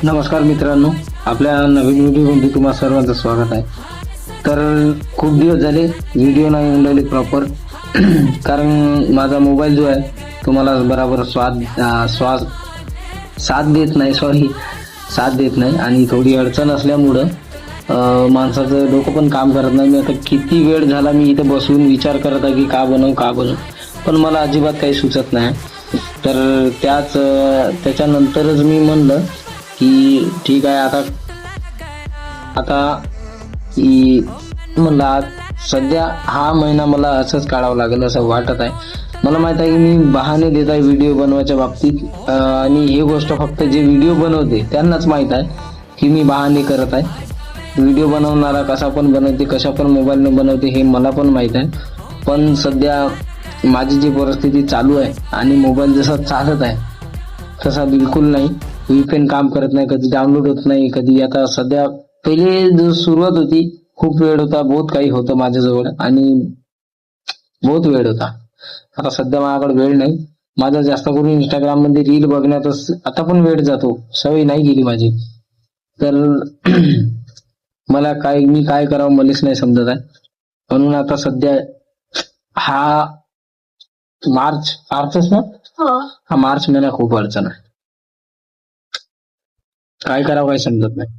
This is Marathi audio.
नमस्कार मित्रांनो, आपल्या नवीन व्हिडिओमध्ये तुम्हा सर्वांचं स्वागत आहे. तर खूप दिवस झाले व्हिडिओ नाही बनवले प्रॉपर कारण माझा मोबाईल जो आहे तो मला बराबर साथ देत नाही आणि थोडी अडचण असल्यामुळं माणसाचं डोकं पण काम करत नाही. मी आता किती वेळ झाला मी इथे बसून विचार करत आहे की का बनवू, पण मला अजिबात काही सुचत नाही. तर त्याच्यानंतरच मी म्हणलं की ठीक आहे, आता म्हणलं आज सध्या हा महिना मला असंच काढावा लागेल असं वाटत आहे. मला माहित आहे की मी बहाणे देत आहे व्हिडिओ बनवायच्या बाबतीत, आणि ही गोष्ट फक्त जे व्हिडिओ बनवते त्यांनाच माहित आहे की मी बहाणे करत आहे. व्हिडिओ बनवणारा कसा पण बनवते, कशा पण मोबाईलने बनवते हे मला पण माहित आहे. पण सध्या माझी जी परिस्थिती चालू आहे आणि मोबाईल जसा चालत आहे तसा बिलकुल नाही. VPN काम करत नाही, कधी डाउनलोड होत नाही, कधी आता सध्या पहिले जो सुरुवात होती खूप वेळ होता, बहुत काही होतं माझ्याजवळ आणि बहुत वेळ होता. आता सध्या माझ्याकडे वेळ नाही. माझा जास्त करून इंस्टाग्राम मध्ये रील बघण्यातच आता पण वेळ जातो, सवय नाही गेली माझी. तर मी काय करावं मलाच नाही समजत आहे. म्हणून आता सध्या हा मार्चच ना, हा मार्च महिना खूप अडचण आहे. काय करावं काही समजत नाही.